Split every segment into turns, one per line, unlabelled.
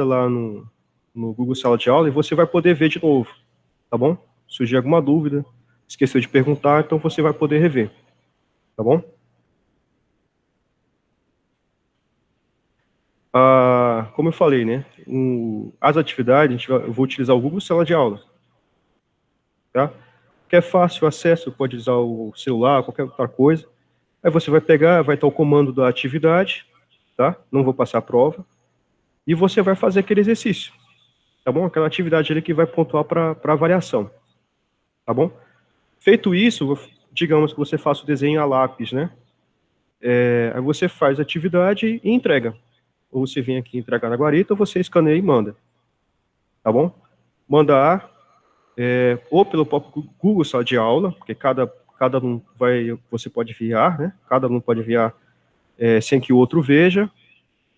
lá no Google Sala de Aula e você vai poder ver de novo, tá bom? Se surgir alguma dúvida, esqueceu de perguntar, então você vai poder rever, tá bom? Como eu falei, né? As atividades, eu vou utilizar o Google Sala de Aula, tá? Que é fácil o acesso, pode usar o celular, qualquer outra coisa. Aí você vai pegar, vai estar o comando da atividade, tá? Não vou passar a prova. E você vai fazer aquele exercício, tá bom? Aquela atividade ali que vai pontuar para avaliação, tá bom? Feito isso, digamos que você faça o desenho a lápis, né? Aí você faz a atividade e entrega. Ou você vem aqui entregar na guarita, ou você escaneia e manda, tá bom? Mandar ou pelo próprio Google Sala de Aula, porque cada aluno você pode enviar, né? Cada aluno pode enviar sem que o outro veja,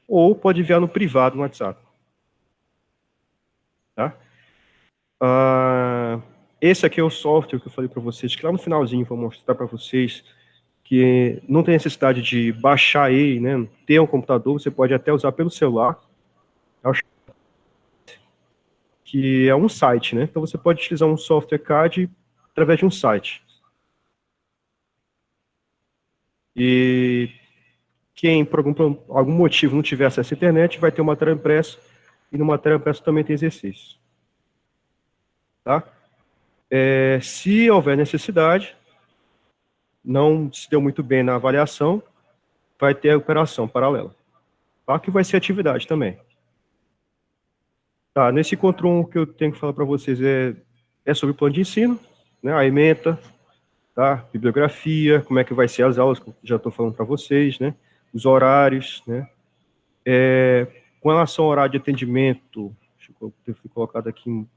ou pode enviar no privado no WhatsApp, tá? Esse aqui é o software que eu falei para vocês, que lá no finalzinho vou mostrar para vocês, que não tem necessidade de baixar ele, né? Ter um computador, você pode até usar pelo celular, que é um site, né? Então você pode utilizar um software CAD através de um site. E quem, por algum motivo, não tiver acesso à internet, vai ter uma matéria impressa, e no matéria impressa também tem exercício. Tá? Se houver necessidade, não se deu muito bem na avaliação, vai ter a operação paralela. Tá? Que vai ser atividade também. Tá, nesse encontro 1, que eu tenho que falar para vocês é sobre o plano de ensino, né, a ementa, tá, bibliografia, como é que vai ser as aulas, que eu já estou falando para vocês, né, os horários, né, com relação ao horário de atendimento, deixa eu ter colocado aqui,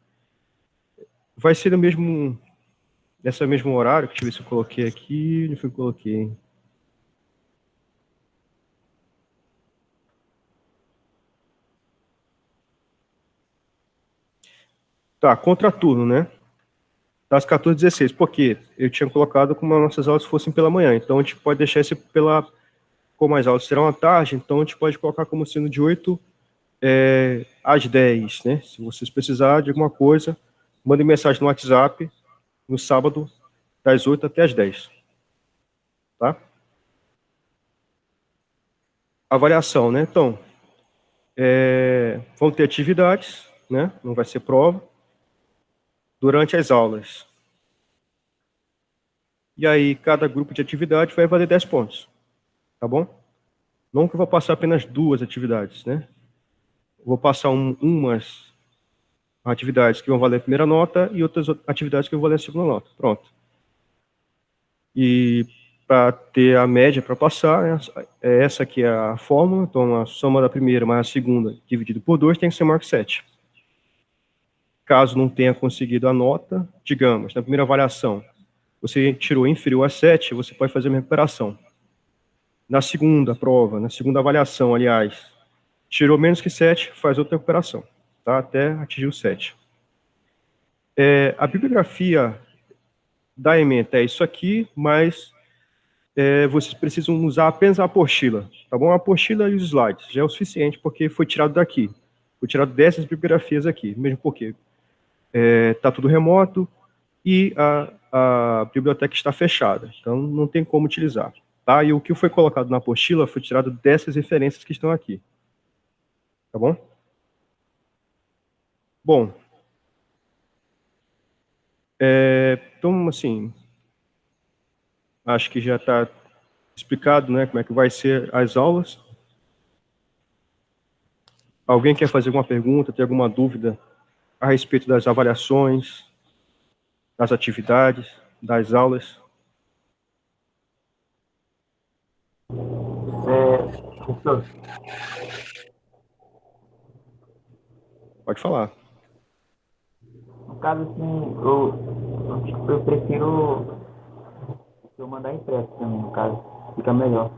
vai ser nesse mesmo horário, deixa eu ver se eu coloquei aqui, onde foi que eu coloquei? Tá, contraturno, né? Das 14h16, porque eu tinha colocado como as nossas aulas fossem pela manhã, então a gente pode deixar esse como as aulas serão à tarde, então a gente pode colocar como sendo de 8 às 10, né? Se vocês precisarem de alguma coisa, mandem mensagem no WhatsApp no sábado, das 8 até as 10. Tá? Avaliação, né? Então, vão ter atividades, né? Não vai ser prova, durante as aulas. E aí, cada grupo de atividade vai valer 10 pontos. Tá bom? Não que eu vou passar apenas 2 atividades, né? Eu vou passar umas atividades que vão valer a primeira nota e outras atividades que vão valer a segunda nota. Pronto. E para ter a média para passar, essa aqui é a fórmula, então a soma da primeira mais a segunda dividido por 2 tem que ser maior que 7. Caso não tenha conseguido a nota, digamos, na primeira avaliação, você tirou inferior a 7, você pode fazer uma recuperação. Na segunda prova, na segunda avaliação, aliás, tirou menos que 7, faz outra recuperação, tá? Até atingir o 7. A bibliografia da ementa é isso aqui, mas vocês precisam usar apenas a apostila, tá bom? A apostila e os slides já é o suficiente, porque foi tirado daqui. Foi tirado dessas bibliografias aqui, mesmo porque está tudo remoto e a biblioteca está fechada, então não tem como utilizar. Tá? E o que foi colocado na apostila foi tirado dessas referências que estão aqui. Tá bom? Bom, então, assim, acho que já está explicado, né, como é que vai ser as aulas. Alguém quer fazer alguma pergunta, tem alguma dúvida a respeito das avaliações, das atividades, das aulas?
Professor,
Pode falar.
no caso, assim, eu prefiro eu mandar impresso também, no caso. Fica melhor.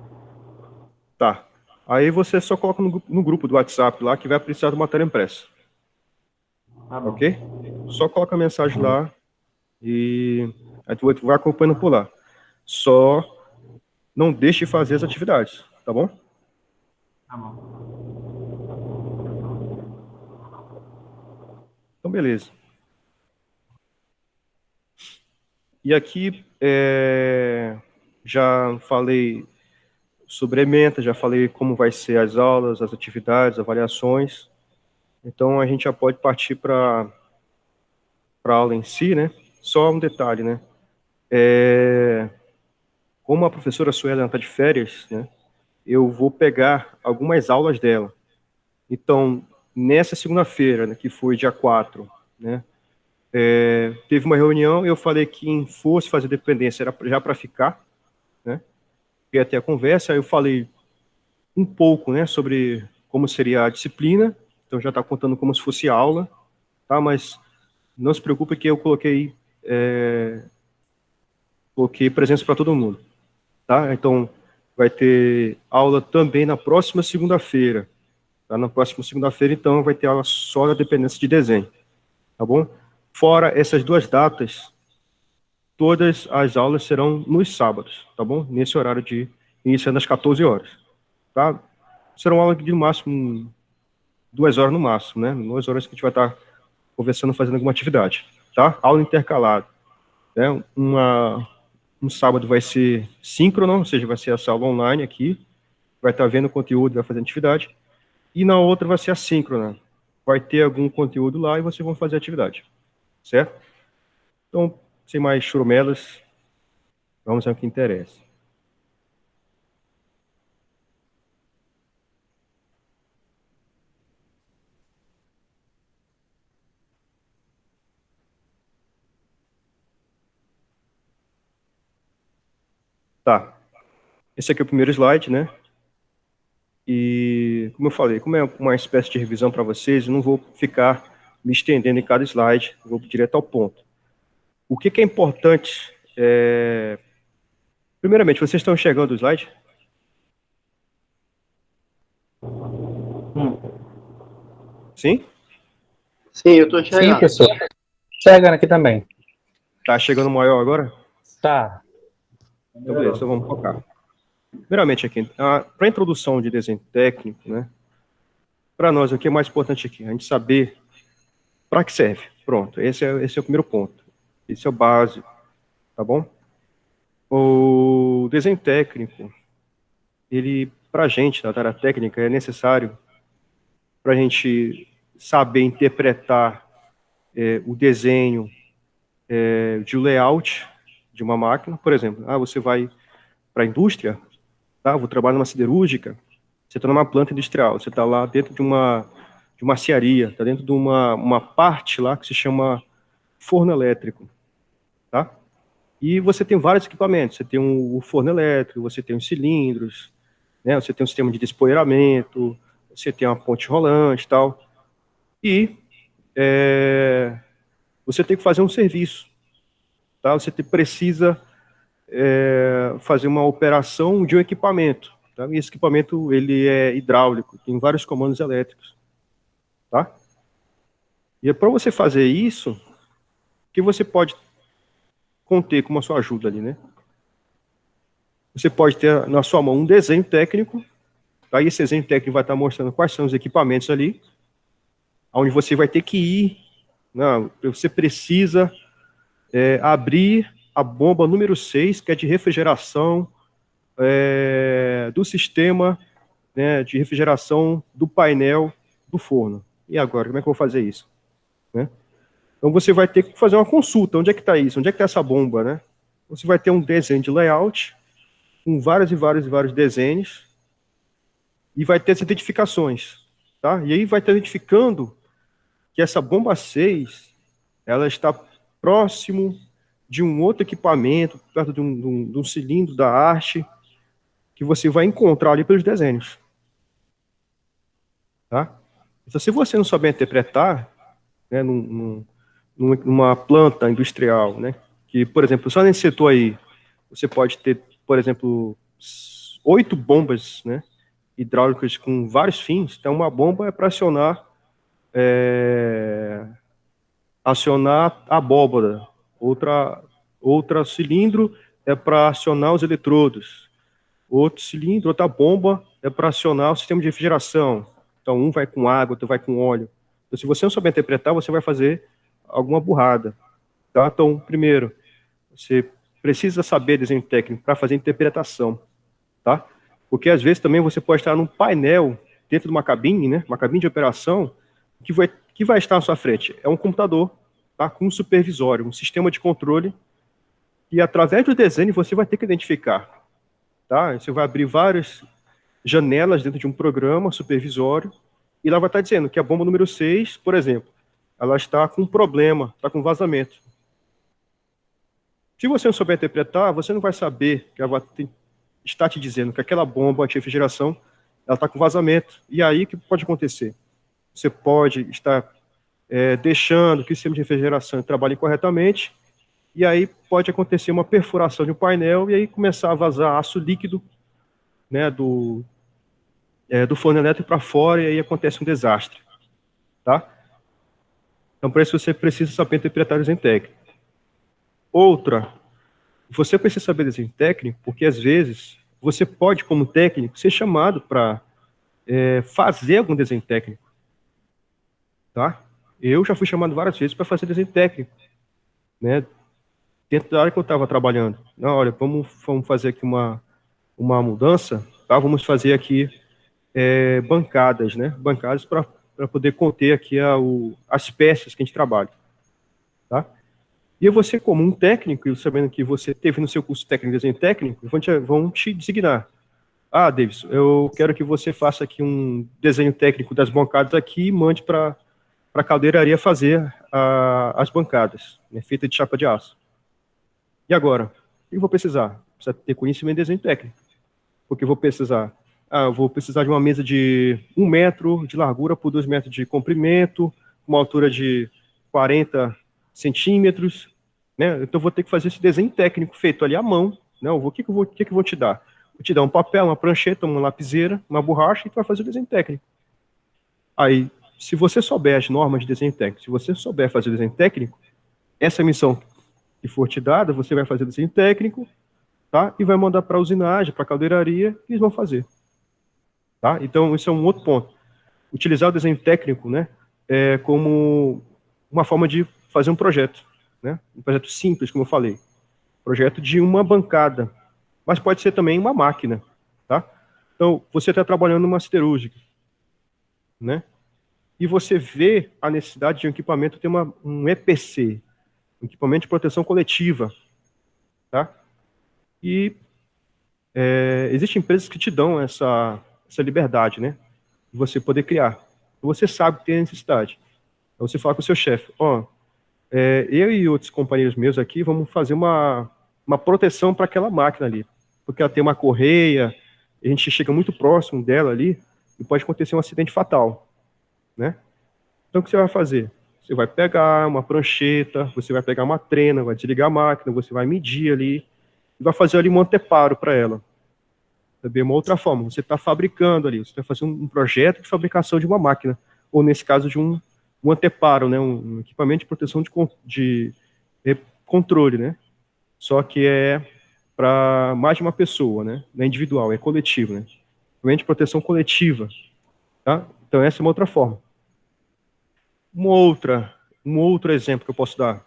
Tá. Aí você só coloca no grupo do WhatsApp lá que vai precisar do matéria impressa.
Tá bom.
Ok? Só coloca a mensagem lá e a tu vai acompanhando por lá. Só não deixe de fazer as atividades, tá bom?
Tá bom.
Então, beleza. E aqui, já falei sobre ementa, já falei como vai ser as aulas, as atividades, avaliações. Então, a gente já pode partir para a aula em si, né? Só um detalhe, né? Como a professora Suela está de férias, né? Eu vou pegar algumas aulas dela. Então, nessa segunda-feira, né, que foi dia 4, né? Teve uma reunião, eu falei que quem fosse fazer dependência era já para ficar, né? E até a conversa, eu falei um pouco, né, sobre como seria a disciplina, então já está contando como se fosse aula, tá? Mas não se preocupe que eu coloquei presença para todo mundo, tá? Então, vai ter aula também na próxima segunda-feira, tá? Na próxima segunda-feira, então, vai ter aula só da dependência de desenho, tá bom? Fora essas duas datas, todas as aulas serão nos sábados, tá bom? Nesse horário de iniciando às 14 horas, tá? Serão aulas de no máximo 2 horas no máximo, né? 2 horas que a gente vai estar conversando, fazendo alguma atividade, tá? Aula intercalada, né? Um sábado vai ser síncrono, ou seja, vai ser essa aula online aqui, vai estar vendo conteúdo, vai fazer atividade, e na outra vai ser assíncrona, vai ter algum conteúdo lá e vocês vão fazer atividade, certo? Então, sem mais churumelas, vamos ao que interessa. Tá, esse aqui é o primeiro slide, né? E, como eu falei, como é uma espécie de revisão para vocês, eu não vou ficar me estendendo em cada slide, vou direto ao ponto. O que é importante primeiramente, vocês estão enxergando o slide? Sim?
Sim, eu estou enxergando.
Sim, professor. Enxergando aqui também.
Tá chegando maior agora?
Tá.
Então, beleza, então vamos focar. Primeiramente aqui, para a introdução de desenho técnico, né? Para nós, o que é mais importante aqui? A gente saber para que serve. Pronto, esse é o primeiro ponto. Esse é o básico, tá bom? O desenho técnico, ele, para a gente, na área técnica, é necessário para a gente saber interpretar o desenho de layout de uma máquina. Por exemplo, você vai para a indústria, tá? Vou trabalhar numa siderúrgica, você está numa planta industrial, você está lá dentro de uma aciaria, está dentro de uma parte lá que se chama forno elétrico, tá? E você tem vários equipamentos, você tem o forno elétrico, você tem os cilindros, né? Você tem um sistema de despoeiramento, você tem uma ponte rolante e tal, e você tem que fazer um serviço, tá? Você precisa fazer uma operação de um equipamento, tá? E esse equipamento, ele é hidráulico, tem vários comandos elétricos, tá? E para você fazer isso, o que você pode conter como a sua ajuda ali, né? Você pode ter na sua mão um desenho técnico, aí esse desenho técnico vai estar mostrando quais são os equipamentos ali, onde você vai ter que ir, não, você precisa abrir a bomba número 6, que é de refrigeração do sistema, né, de refrigeração do painel do forno. E agora, como é que eu vou fazer isso? Né? Então você vai ter que fazer uma consulta, onde é que está isso? Onde é que está essa bomba, né? Você vai ter um desenho de layout, com vários e vários e vários desenhos, e vai ter as identificações, tá? E aí vai estar identificando que essa bomba 6, ela está próximo de um outro equipamento, perto de um cilindro da arte, que você vai encontrar ali pelos desenhos, tá? Então, se você não souber interpretar, né, numa planta industrial, né, que, por exemplo, só nesse setor aí, você pode ter, por exemplo, 8 bombas, né, hidráulicas com vários fins. Então, uma bomba é para acionar a abóbora, outra cilindro é para acionar os eletrodos, outro cilindro, outra bomba é para acionar o sistema de refrigeração. Então, um vai com água, outro vai com óleo. Então, se você não souber interpretar, você vai fazer alguma burrada, tá? Então, primeiro, você precisa saber desenho técnico para fazer interpretação, tá? Porque às vezes também você pode estar num painel dentro de uma cabine, né? Uma cabine de operação que vai estar na sua frente. É um computador, tá? Com um supervisório, um sistema de controle, e através do desenho você vai ter que identificar, tá? Você vai abrir várias janelas dentro de um programa supervisório, e lá vai estar dizendo que a bomba número 6, por exemplo, ela está com um problema, está com vazamento. Se você não souber interpretar, você não vai saber que ela está te dizendo que aquela bomba anti-refrigeração ela está com vazamento. E aí o que pode acontecer? Você pode estar deixando que o sistema de refrigeração trabalhe corretamente, e aí pode acontecer uma perfuração de um painel e aí começar a vazar aço líquido, né, do forno elétrico para fora, e aí acontece um desastre, tá? Então, por isso você precisa saber interpretar desenho técnico. Outra, você precisa saber desenho técnico, porque às vezes você pode, como técnico, ser chamado para fazer algum desenho técnico, tá? Eu já fui chamado várias vezes para fazer desenho técnico, né? Dentro da área que eu estava trabalhando. Não, olha, vamos fazer aqui uma mudança, tá? Vamos fazer aqui bancadas, né? Bancadas para poder conter aqui as peças que a gente trabalha, tá? E você, como um técnico, e sabendo que você teve no seu curso técnico de desenho técnico, vão te designar. Ah, Davis, eu quero que você faça aqui um desenho técnico das bancadas aqui e mande para a caldeiraria fazer as bancadas, né, feitas de chapa de aço. E agora? O que eu vou precisar? Precisa ter conhecimento de desenho técnico. Porque eu vou precisar de uma mesa de 1 metro de largura por 2 metros de comprimento, uma altura de 40 centímetros, né? Então, eu vou ter que fazer esse desenho técnico feito ali à mão, né? O que eu vou te dar? Vou te dar um papel, uma prancheta, uma lapiseira, uma borracha, e tu vai fazer o desenho técnico. Aí, se você souber as normas de desenho técnico, se você souber fazer o desenho técnico, essa missão que for te dada, você vai fazer o desenho técnico, tá? E vai mandar para a usinagem, para a caldeiraria, e eles vão fazer. Tá? Então, isso é um outro ponto. Utilizar o desenho técnico, né, como uma forma de fazer um projeto, né? Um projeto simples, como eu falei. Projeto de uma bancada, mas pode ser também uma máquina, tá? Então, você está trabalhando numa siderúrgica, né? E você vê a necessidade de um equipamento ter um EPC, um equipamento de proteção coletiva, tá? E existem empresas que te dão essa liberdade, né? De você poder criar. Você sabe que tem necessidade. Então você fala com o seu chefe, eu e outros companheiros meus aqui vamos fazer uma proteção para aquela máquina ali, porque ela tem uma correia, a gente chega muito próximo dela ali e pode acontecer um acidente fatal, né? Então o que você vai fazer? Você vai pegar uma prancheta, você vai pegar uma trena, vai desligar a máquina, você vai medir ali e vai fazer ali um anteparo para ela. Também uma outra forma, você está fabricando ali, você está fazendo um projeto de fabricação de uma máquina, ou nesse caso de um anteparo, né, um equipamento de proteção de controle, né, só que é para mais de uma pessoa, né, não é individual, é coletivo, né, equipamento de proteção coletiva, tá? Então essa é uma outra forma. Um outro exemplo que eu posso dar,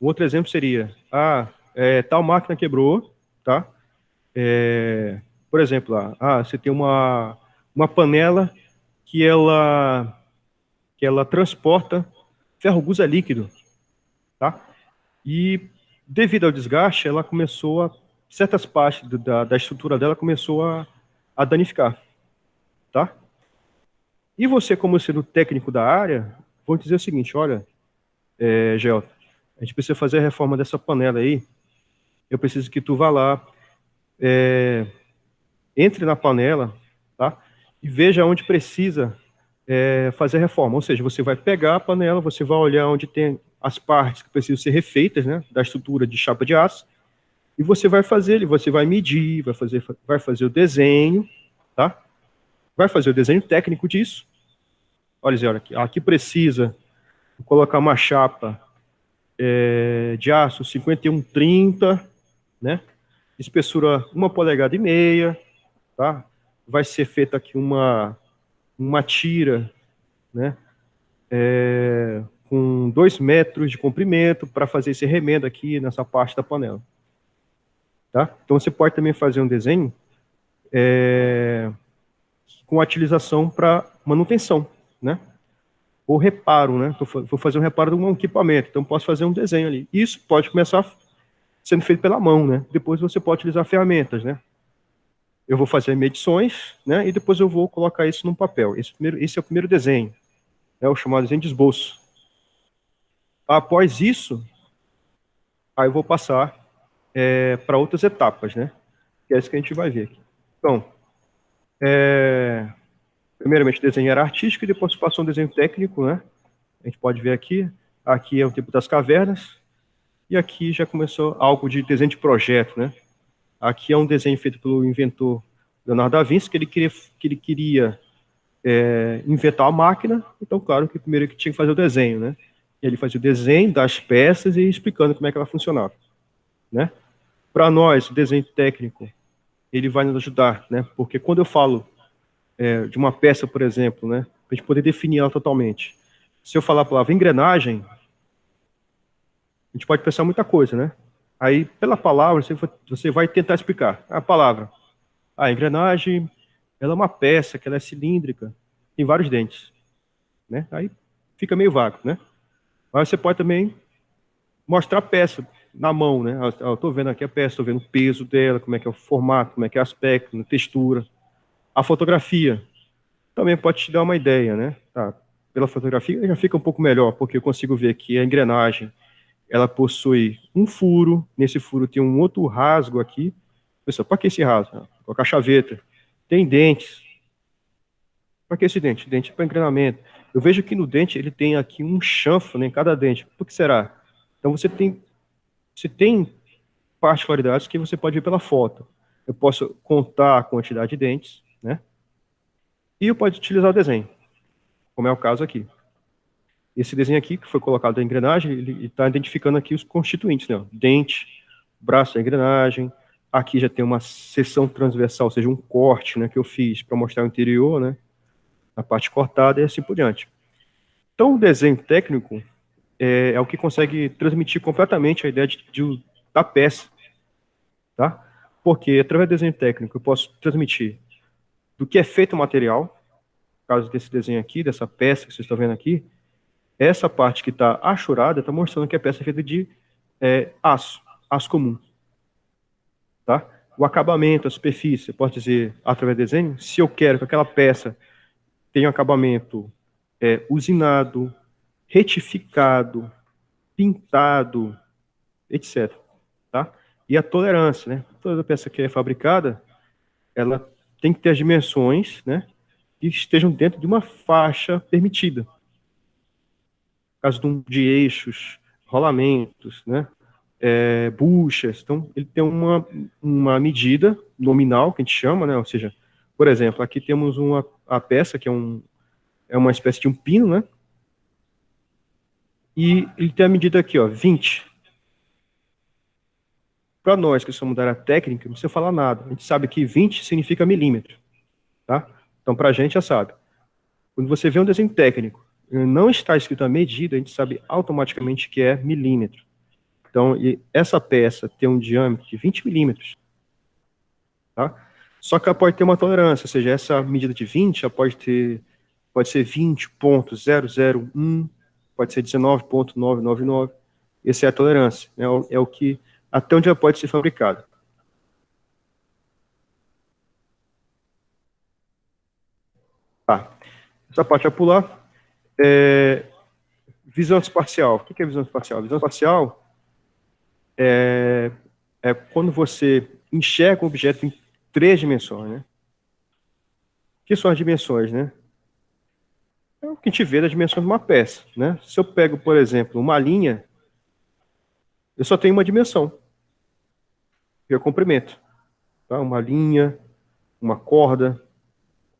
um outro exemplo seria, tal máquina quebrou, tá? Por exemplo, você tem uma panela que ela transporta ferro-gusa líquido, tá? E devido ao desgaste, ela começou certas partes da estrutura dela começou a danificar, tá? E você, como sendo técnico da área, vou dizer o seguinte, olha, Gelton, a gente precisa fazer a reforma dessa panela aí, eu preciso que tu vá lá, entre na panela, tá? E veja onde precisa fazer a reforma. Ou seja, você vai pegar a panela, você vai olhar onde tem as partes que precisam ser refeitas, né, da estrutura de chapa de aço, e você vai fazer, você vai medir, vai fazer o desenho, tá? Vai fazer o desenho técnico disso. Olha, Zé, aqui precisa colocar uma chapa de aço 5130, né? Espessura 1,5 polegadas, tá? Vai ser feita aqui uma tira, né, com 2 metros de comprimento para fazer esse remendo aqui nessa parte da panela. Tá? Então você pode também fazer um desenho com utilização para manutenção, né? Ou reparo, né? Vou fazer um reparo de um equipamento, então posso fazer um desenho ali. Isso pode começar sendo feito pela mão, né? Depois você pode utilizar ferramentas, né? Eu vou fazer medições, né? E depois eu vou colocar isso num papel. Esse é o primeiro desenho, é o chamado desenho de esboço. Após isso, aí eu vou passar para outras etapas, né? Que é isso que a gente vai ver aqui. Então, primeiramente, desenho era artístico e depois passou um desenho técnico, né? A gente pode ver aqui. Aqui é o tempo das cavernas. E aqui já começou algo de desenho de projeto, né? Aqui é um desenho feito pelo inventor Leonardo da Vinci, que ele queria inventar a máquina. Então, claro que primeiro que tinha que fazer o desenho, né? E ele fazia o desenho das peças e explicando como é que ela funcionava, né? Para nós, o desenho técnico, ele vai nos ajudar, né? Porque quando eu falo de uma peça, por exemplo, né? Para a gente poder definir ela totalmente. Se eu falar a palavra engrenagem, a gente pode pensar muita coisa, né? Aí, pela palavra, você vai tentar explicar. A palavra, a engrenagem, ela é uma peça, que ela é cilíndrica, tem vários dentes, né? Aí fica meio vago, né? Mas você pode também mostrar a peça na mão, né? Eu estou vendo aqui a peça, estou vendo o peso dela, como é que é o formato, como é que é o aspecto, a textura. A fotografia também pode te dar uma ideia, né? Tá. Pela fotografia já fica um pouco melhor, porque eu consigo ver que a engrenagem, ela possui um furo, nesse furo tem um outro rasgo aqui. Pessoal, para que esse rasgo? Colocar a chaveta. Tem dentes. Para que esse dente? Dente para engrenamento. Eu vejo que no dente ele tem aqui um chanfro, né, em cada dente. Por que será? Então você tem particularidades que você pode ver pela foto. Eu posso contar a quantidade de dentes, né? E eu posso utilizar o desenho, como é o caso aqui. Esse desenho aqui, que foi colocado da engrenagem, ele está identificando aqui os constituintes, né? Dente, braço da engrenagem. Aqui já tem uma seção transversal, ou seja, um corte, né, que eu fiz para mostrar o interior, né? A parte cortada e assim por diante. Então, o desenho técnico é o que consegue transmitir completamente a ideia da peça, tá? Porque, através do desenho técnico, eu posso transmitir do que é feito o material, no caso desse desenho aqui, dessa peça que vocês estão vendo aqui, essa parte que está achurada está mostrando que a peça é feita de aço comum, tá? O acabamento, a superfície, eu posso dizer, através do desenho, se eu quero que aquela peça tenha um acabamento usinado, retificado, pintado, etc. Tá? E a tolerância, né? Toda peça que é fabricada, ela tem que ter as dimensões, né, que estejam dentro de uma faixa permitida. No caso de eixos, rolamentos, né, buchas, então ele tem uma medida nominal, que a gente chama, né, ou seja, por exemplo, aqui temos a peça, que é uma espécie de um pino, né, e ele tem a medida aqui, ó, 20. Para nós que somos da área técnica, não precisa falar nada. A gente sabe que 20 significa milímetro, tá? Então, para a gente, já sabe. Quando você vê um desenho técnico e não está escrito a medida, a gente sabe automaticamente que é milímetro. Então, essa peça tem um diâmetro de 20 milímetros, tá? Só que ela pode ter uma tolerância, ou seja, essa medida de 20 ela pode ser 20,001, pode ser 19,999. Essa é a tolerância, né? É o que até onde ela pode ser fabricada. Tá. Essa parte vai pular. Visão espacial. O que é visão espacial? Visão espacial é quando você enxerga um objeto em 3 dimensões, né? O que são as dimensões, né? É o que a gente vê das dimensões de uma peça, né? Se eu pego, por exemplo, uma linha, eu só tenho uma dimensão, que é o comprimento. Tá? Uma linha, uma corda,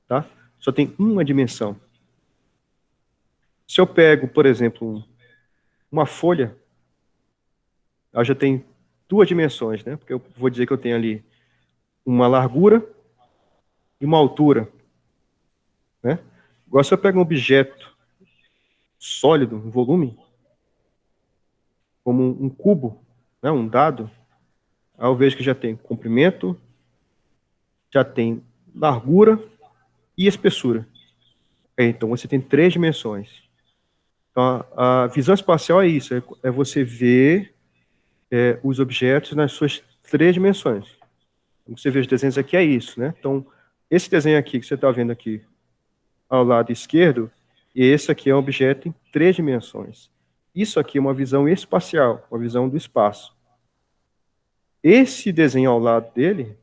tá? Só tem uma dimensão. Se eu pego, por exemplo, uma folha, ela já tem 2 dimensões, né? Porque eu vou dizer que eu tenho ali uma largura e uma altura, né? Agora, se eu pego um objeto sólido, um volume, como um cubo, né, um dado, aí eu vejo que já tem comprimento, já tem largura e espessura. Então, você tem 3 dimensões. Então, a visão espacial é isso, é você ver os objetos nas suas 3 dimensões. Você vê os desenhos aqui, é isso, né? Então, esse desenho aqui que você está vendo aqui ao lado esquerdo, e esse aqui é um objeto em 3 dimensões. Isso aqui é uma visão espacial, uma visão do espaço. Esse desenho ao lado dele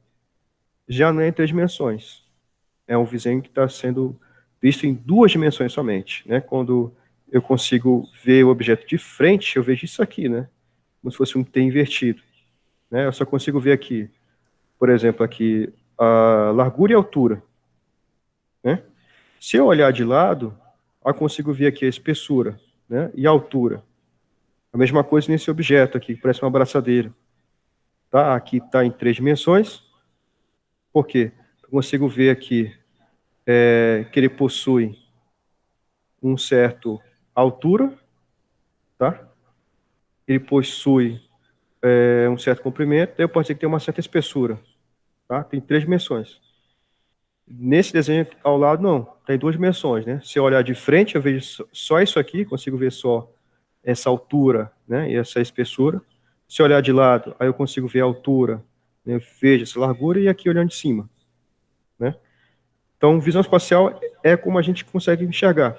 já não é em 3 dimensões. É um desenho que está sendo visto em 2 dimensões somente, né? Quando eu consigo ver o objeto de frente, eu vejo isso aqui, né? Como se fosse um T invertido, né? Eu só consigo ver aqui, por exemplo, aqui a largura e altura, né? Se eu olhar de lado, eu consigo ver aqui a espessura, né? E a altura. A mesma coisa nesse objeto aqui, que parece uma abraçadeira. Tá? Aqui está em 3 dimensões. Por quê? Eu consigo ver aqui que ele possui um certo altura, tá? Ele possui um certo comprimento, daí eu posso dizer que tem uma certa espessura, tá? Tem 3 dimensões. Nesse desenho ao lado, não, tem 2 dimensões, né? Se eu olhar de frente, eu vejo só isso aqui, consigo ver só essa altura, né? E essa espessura. Se eu olhar de lado, aí eu consigo ver a altura, né? Eu vejo essa largura e aqui olhando de cima, né? Então, visão espacial é como a gente consegue enxergar,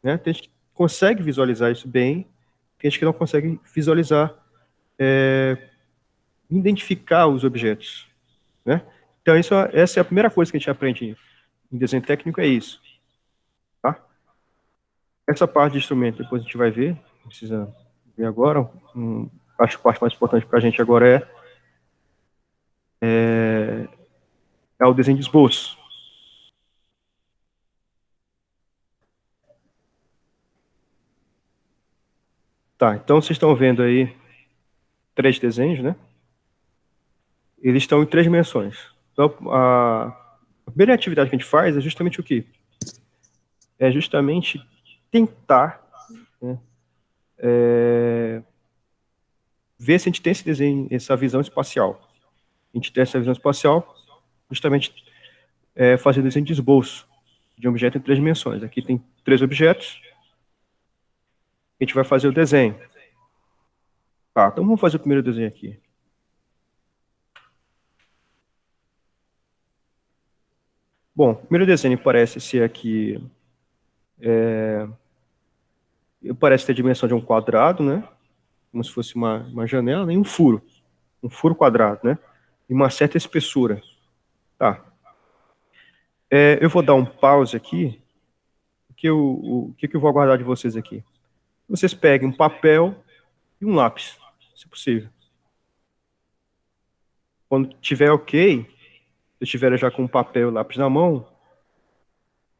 né? Tem gente que consegue visualizar isso bem, tem gente que não consegue visualizar, identificar os objetos, né? Então, essa é a primeira coisa que a gente aprende em desenho técnico, é isso, tá? Essa parte de instrumento, depois a gente vai ver, não precisa ver agora. Acho que a parte mais importante para a gente agora é o desenho de esboço. Tá, então vocês estão vendo aí 3 desenhos, né? Eles estão em 3 dimensões. Então, a primeira atividade que a gente faz é justamente o quê? É justamente tentar, né, ver se a gente tem esse desenho, essa visão espacial. A gente tem essa visão espacial justamente fazer desenho de esboço de um objeto em 3 dimensões. Aqui tem 3 objetos, a gente vai fazer o desenho. Tá, então vamos fazer o primeiro desenho aqui. Bom, o primeiro desenho parece ser aqui, parece ter a dimensão de um quadrado, né? Como se fosse uma janela, e um furo quadrado, né? E uma certa espessura. Tá. Eu vou dar um pause aqui, porque o que eu vou aguardar de vocês aqui? Vocês peguem um papel e um lápis, se possível. Quando tiver ok, se estiver já com um papel e lápis na mão,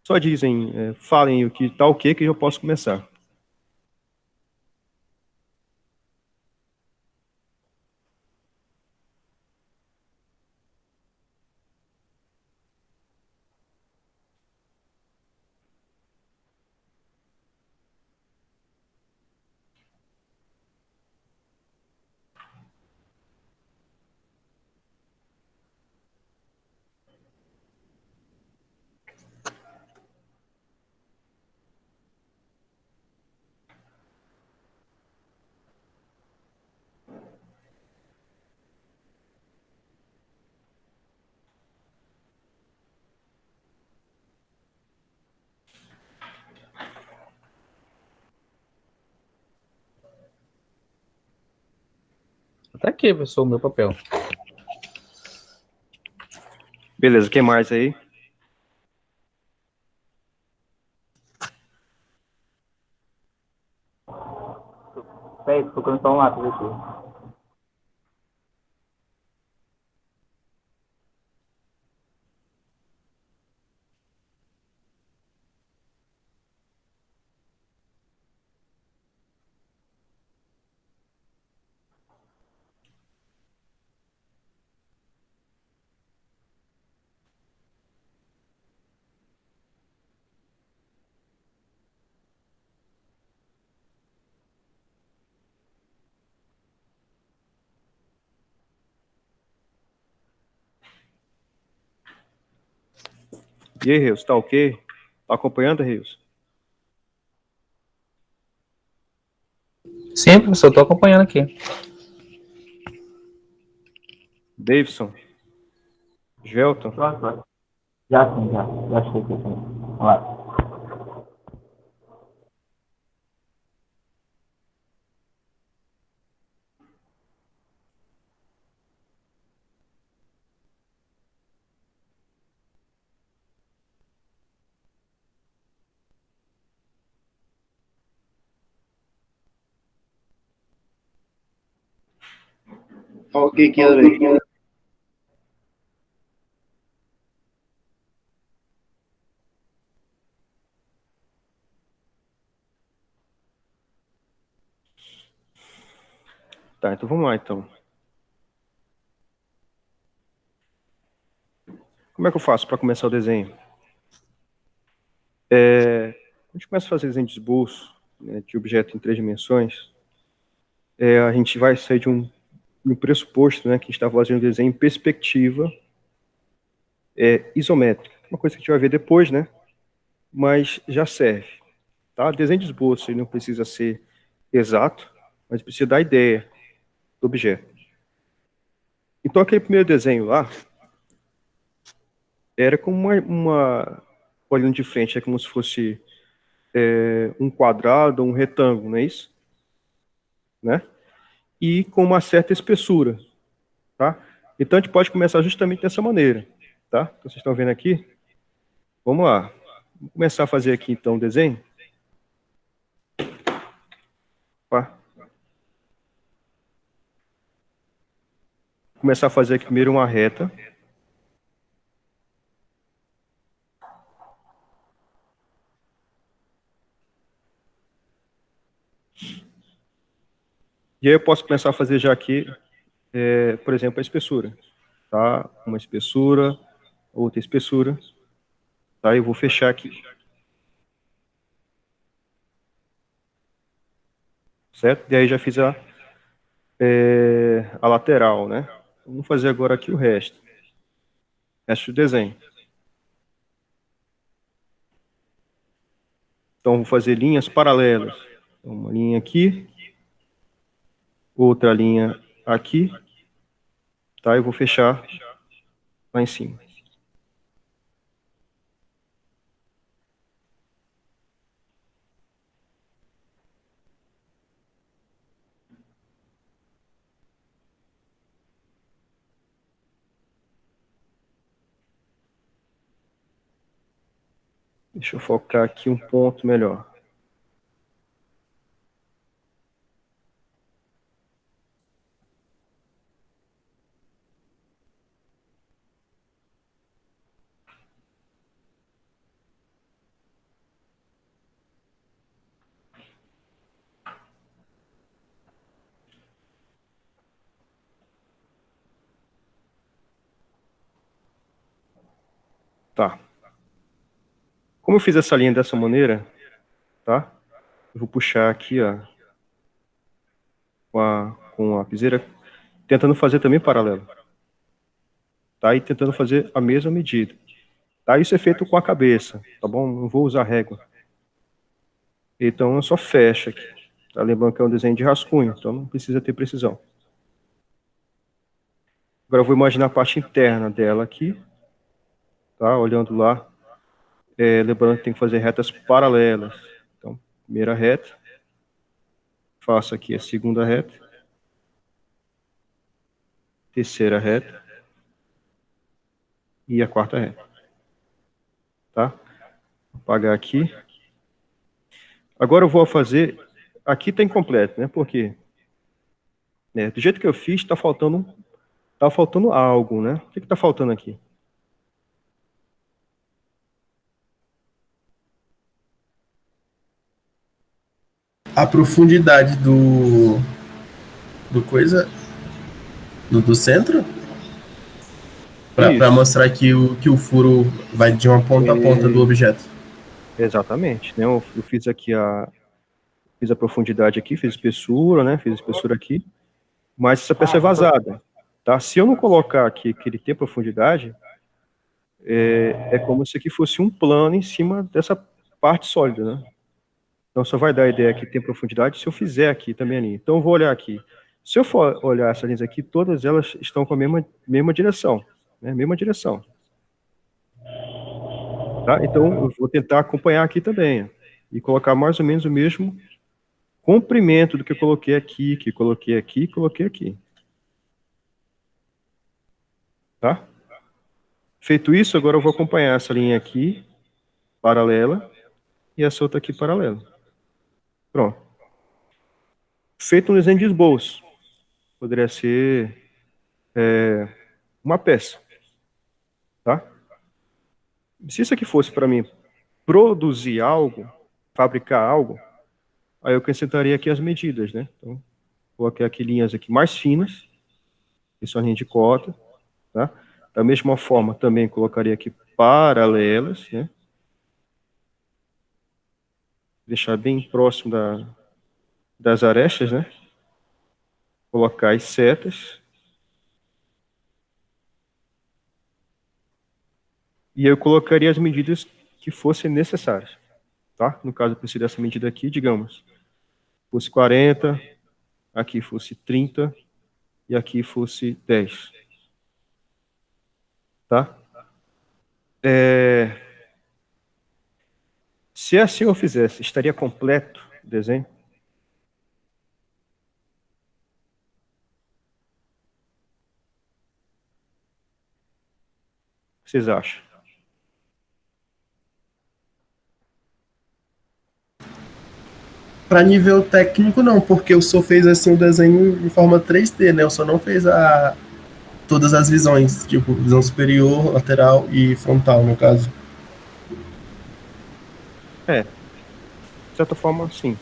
só dizem, falem o que está ok, que eu posso começar.
Tá aqui, professor, o meu papel.
Beleza, quem mais aí?
Peraí, tô procurando só um lápis aqui.
E aí, Reus, tá ok? Tá acompanhando, Reus?
Sim, professor, estou acompanhando aqui.
Davidson? Gelton?
Pronto. Já sim, já. Já achei que eu tenho. Vamos lá.
Ok, Keanu.
Tá, então vamos lá, então. Como é que eu faço para começar o desenho? A gente começa a fazer desenho de esboço, né, de objeto em 3 dimensões. A gente vai sair de um pressuposto, né, que a gente está fazendo desenho em perspectiva isométrica. Uma coisa que a gente vai ver depois, né? Mas já serve. Tá? Desenho de esboço ele não precisa ser exato, mas precisa dar ideia do objeto. Então, aquele primeiro desenho lá era como olhando de frente, é como se fosse um quadrado ou um retângulo, não é isso? Né? E com uma certa espessura, tá? Então, a gente pode começar justamente dessa maneira, tá? Então, vocês estão vendo aqui? Vamos lá. Vamos começar a fazer aqui, então, o desenho. Tá? Começar a fazer aqui primeiro uma reta. E aí eu posso começar a fazer já aqui, por exemplo, a espessura. Tá? Uma espessura, outra espessura. Tá? Eu vou fechar aqui. Certo? E aí já fiz a lateral, né? Vamos fazer agora aqui o resto. Resto do desenho. Então, vou fazer linhas paralelas. Uma linha aqui, outra linha aqui, tá? Eu vou fechar lá em cima. Deixa eu focar aqui um ponto melhor. Tá. Como eu fiz essa linha dessa maneira, tá? Eu vou puxar aqui, ó, com a piseira, tentando fazer também paralelo. Tá? E tentando fazer a mesma medida. Tá? Isso é feito com a cabeça, tá bom? Não vou usar régua. Então, eu só fecho aqui. Tá? Lembrando que é um desenho de rascunho, então não precisa ter precisão. Agora eu vou imaginar a parte interna dela aqui, tá? Olhando lá, lembrando que tem que fazer retas paralelas. Então, primeira reta, faço aqui a segunda reta, terceira reta e a quarta reta, tá? Vou apagar aqui. Agora eu vou fazer, aqui está incompleto, né? Por quê? Do jeito que eu fiz, está faltando algo, né? O que está faltando aqui?
A profundidade do coisa do centro para
Isso.
mostrar que o furo vai de uma ponta a ponta do objeto.
Exatamente, né? Eu fiz aqui fiz a profundidade aqui, fiz espessura, né? Fiz espessura aqui, mas essa peça é vazada, tá? Se eu não colocar aqui que ele tem profundidade, é como se aqui fosse um plano em cima dessa parte sólida, né? Então, só vai dar a ideia que tem profundidade se eu fizer aqui também ali. Então, eu vou olhar aqui. Se eu for olhar essas linhas aqui, todas elas estão com a mesma direção, né? Mesma direção. Tá? Então, eu vou tentar acompanhar aqui também. E colocar mais ou menos o mesmo comprimento do que eu coloquei aqui, que coloquei aqui, coloquei aqui. Tá? Feito isso, agora eu vou acompanhar essa linha aqui, paralela, e essa outra aqui, paralela. Pronto. Feito um desenho de esboço. Poderia ser uma peça. Tá? Se isso aqui fosse para mim produzir algo, fabricar algo, aí eu acrescentaria aqui as medidas, né? Então, coloquei aqui linhas aqui mais finas, que são a linha de cota, tá? Da mesma forma, também colocaria aqui paralelas, né? Deixar bem próximo das arestas, né? Colocar as setas. E eu colocaria as medidas que fossem necessárias, tá? No caso, eu preciso dessa medida aqui, digamos, fosse 40, aqui fosse 30 e aqui fosse 10, tá? Se assim eu fizesse, estaria completo o desenho? O que vocês acham?
Para nível técnico, não, porque o senhor fez assim o desenho em forma 3D, né? O senhor não fez todas as visões, tipo visão superior, lateral e frontal, no caso.
De certa forma, sim.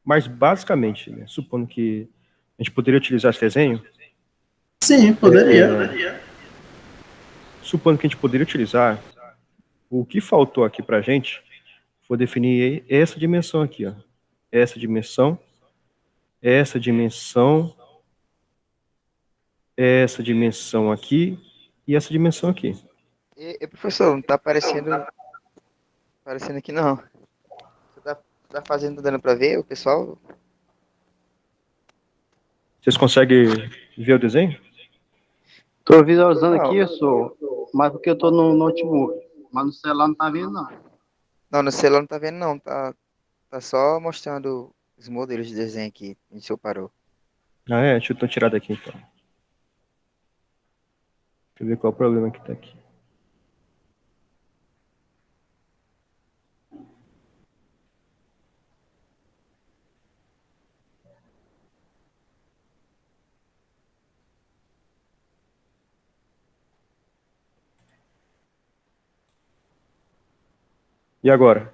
Mas, basicamente, né, supondo que a gente poderia utilizar esse desenho,
Sim, poderia.
supondo que a gente poderia utilizar, o que faltou aqui para a gente foi definir essa dimensão aqui, ó. Essa dimensão, essa dimensão, essa dimensão aqui e essa dimensão aqui.
Professor, não tá aparecendo aqui não. Você tá fazendo, dando pra ver o pessoal?
Vocês conseguem ver o desenho?
Tô visualizando aqui, eu sou, mas porque eu tô no notebook. Mas no celular não tá vendo, não.
Não, no celular não tá vendo não, tá só mostrando os modelos de desenho aqui, onde o senhor parou.
Ah, deixa eu tirar daqui, então. Deixa eu ver qual é o problema que tá aqui. E agora?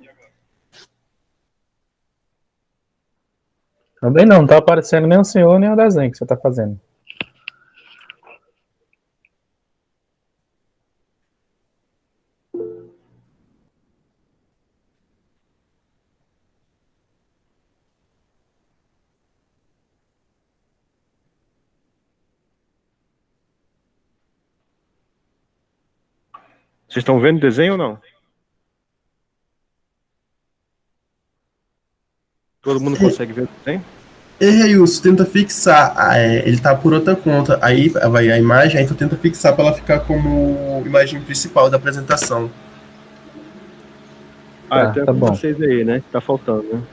Também não tá aparecendo nem o senhor, nem o desenho que você tá fazendo.
Vocês estão vendo o desenho ou não? Todo mundo consegue ver o desenho?
Reilson, tenta fixar. Ele tá por outra conta. Aí vai a imagem, aí tu tenta fixar para ela ficar como imagem principal da apresentação.
Ah,
Tá,
então é
tá
com
bom.
vocês aí, né? Tá faltando, né?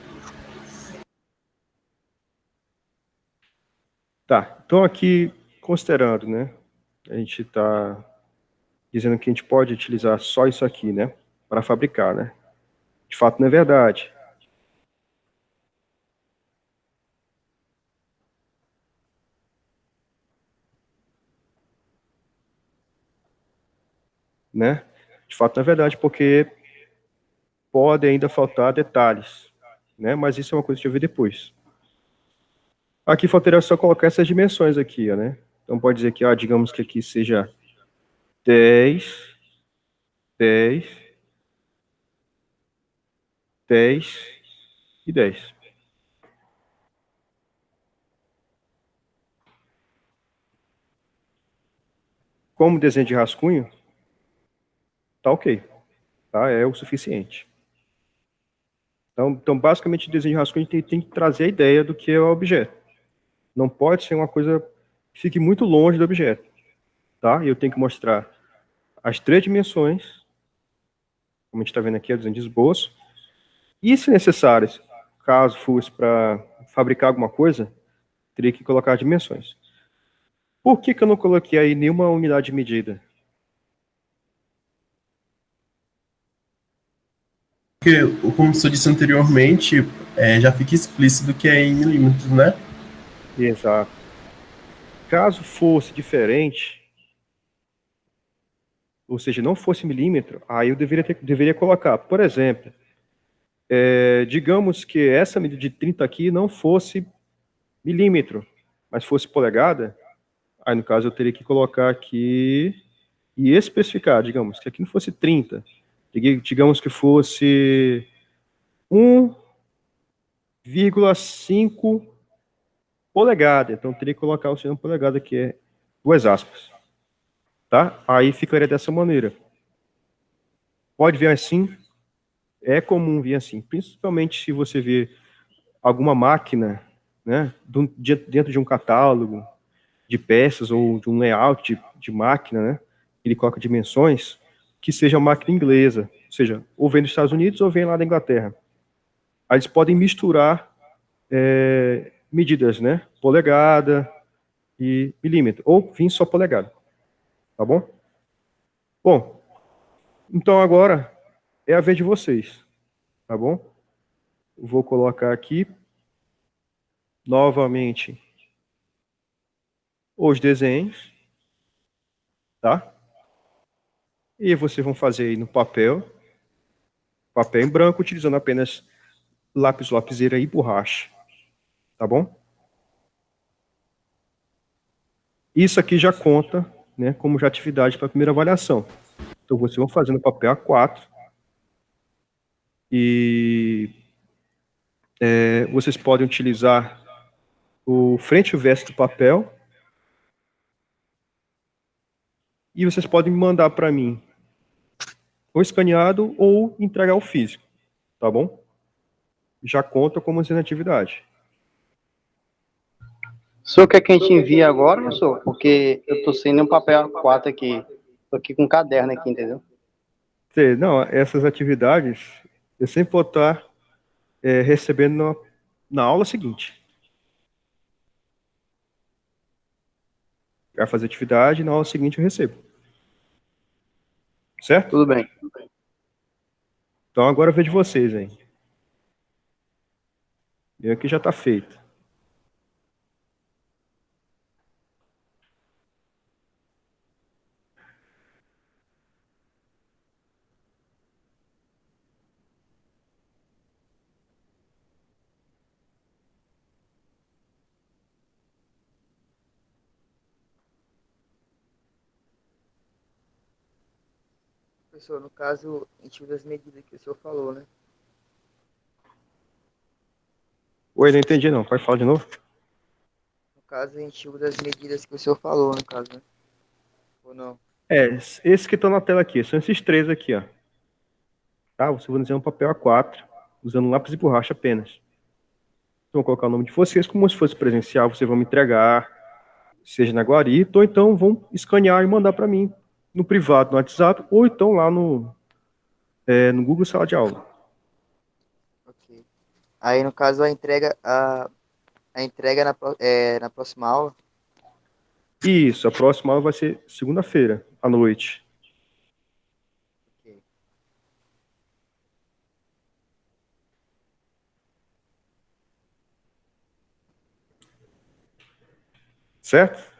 Tá, então aqui, considerando, né? A gente tá dizendo que a gente pode utilizar só isso aqui, né? Para fabricar, né? De fato, não é verdade. Né? De fato, não é verdade, porque pode ainda faltar detalhes, né? Mas isso é uma coisa que eu ver depois. Aqui faltaria só colocar essas dimensões aqui, ó, né? Então pode dizer que, digamos que aqui seja 10, 10, 10 e 10. como desenho de rascunho, tá ok, tá? É o suficiente. Então basicamente, o desenho de rascunho tem que trazer a ideia do que é o objeto. Não pode ser uma coisa que fique muito longe do objeto, tá? Eu tenho que mostrar as 3 dimensões, como a gente está vendo aqui, é o desenho de esboço, e, se necessário, caso fosse para fabricar alguma coisa, teria que colocar as dimensões. Por que eu não coloquei aí nenhuma unidade de medida?
Porque, como eu disse anteriormente, já fica explícito que é em milímetros, né?
Exato. Caso fosse diferente, ou seja, não fosse milímetro, aí eu deveria colocar, por exemplo, digamos que essa medida de 30 aqui não fosse milímetro, mas fosse polegada, aí no caso eu teria que colocar aqui e especificar, digamos, que aqui não fosse 30, digamos que fosse 1,5 polegada, então teria que colocar o sinal polegada, que é 2 aspas, tá? Aí ficaria dessa maneira. Pode vir assim, é comum vir assim, principalmente se você vê alguma máquina, né, dentro de um catálogo de peças ou de um layout de máquina, né, ele coloca dimensões que seja máquina inglesa, ou seja, ou vem dos Estados Unidos ou vem lá da Inglaterra. Aí eles podem misturar medidas, né, polegada e milímetro, ou vir só polegada, tá bom? Bom, então agora é a vez de vocês, tá bom? Vou colocar aqui novamente os desenhos, tá? E vocês vão fazer aí no papel em branco, utilizando apenas lápis, lapiseira e borracha, tá bom? Isso aqui já conta, né, como já atividade para a primeira avaliação. Então vocês vão fazer no papel A4 e vocês podem utilizar o frente e o verso do papel e vocês podem mandar para mim ou escaneado ou entregar o físico, tá bom? Já conta como sendo atividade.
O senhor quer que a gente envie agora, professor? Porque eu tô sem nenhum papel A4 aqui. Tô aqui com um caderno aqui, entendeu?
Não, essas atividades eu sempre vou estar recebendo na aula seguinte. Vai fazer atividade, na aula seguinte eu recebo. Certo?
Tudo bem.
Então agora eu vejo vocês aí. E aqui já está feito.
Professor, no caso, a gente viu das medidas que o senhor falou, né?
Oi, não entendi não. Pode falar de novo?
No caso, a gente viu das medidas que o senhor falou, no caso, né? Ou não?
Esses que estão na tela aqui, são esses 3 aqui, ó. Tá? Você vai desenhar um papel A4, usando lápis e borracha apenas. Vão colocar o nome de vocês como se fosse presencial, vocês vão me entregar, seja na guarita, ou então vão escanear e mandar para mim no privado, no WhatsApp, ou então lá no Google Sala de Aula.
Ok. Aí, no caso, a entrega na próxima aula.
Isso, a próxima aula vai ser segunda-feira, à noite.
Ok.
Certo?
Certo.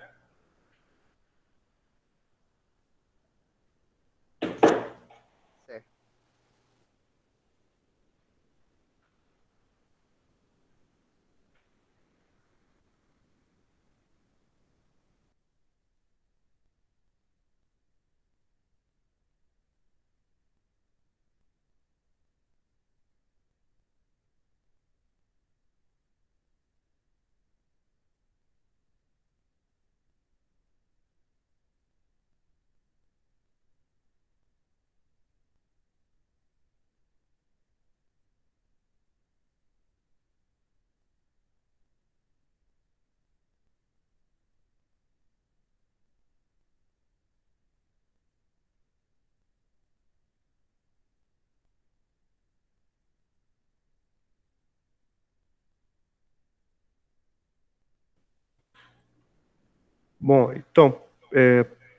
Bom, então,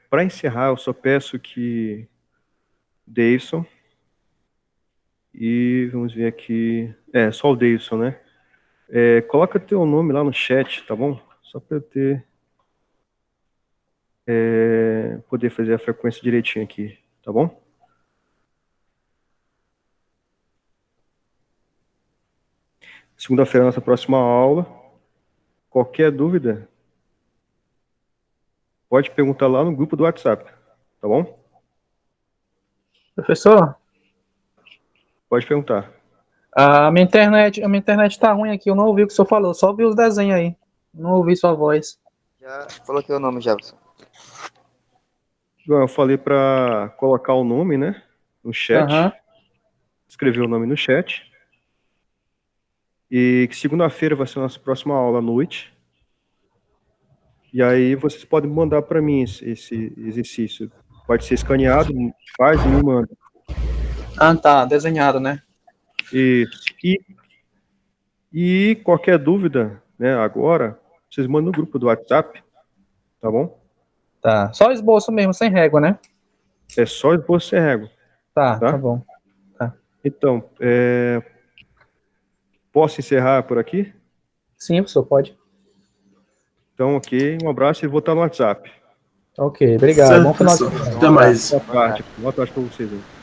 para encerrar, eu só peço que Davidson e vamos ver aqui, só o Davidson, né? Coloca teu nome lá no chat, tá bom? Só para eu ter poder fazer a frequência direitinho aqui, tá bom? Segunda-feira, nossa próxima aula. Qualquer dúvida, pode perguntar lá no grupo do WhatsApp, tá bom?
Professor,
Pode perguntar.
a minha internet tá ruim aqui, eu não ouvi o que o senhor falou, só ouvi os desenhos aí. Não ouvi sua voz.
Já coloquei o nome, Jefferson.
João, eu falei para colocar o nome, né, no chat.
Aham.
Escrever o nome no chat. E que segunda-feira vai ser a nossa próxima aula à noite. E aí vocês podem mandar para mim esse exercício. Pode ser escaneado, faz e me manda.
Ah, tá, desenhado, né?
Isso. E qualquer dúvida, né, agora, vocês mandam no grupo do WhatsApp, tá bom?
Tá, só esboço mesmo, sem régua, né?
É só esboço sem régua.
Tá bom.
Então, posso encerrar por aqui?
Sim, professor, pode.
Então, ok. Um abraço e vou estar no WhatsApp.
Ok, obrigado.
Certo,
Bom final de
professor.
semana.
Até mais.
Boa tarde para vocês aí.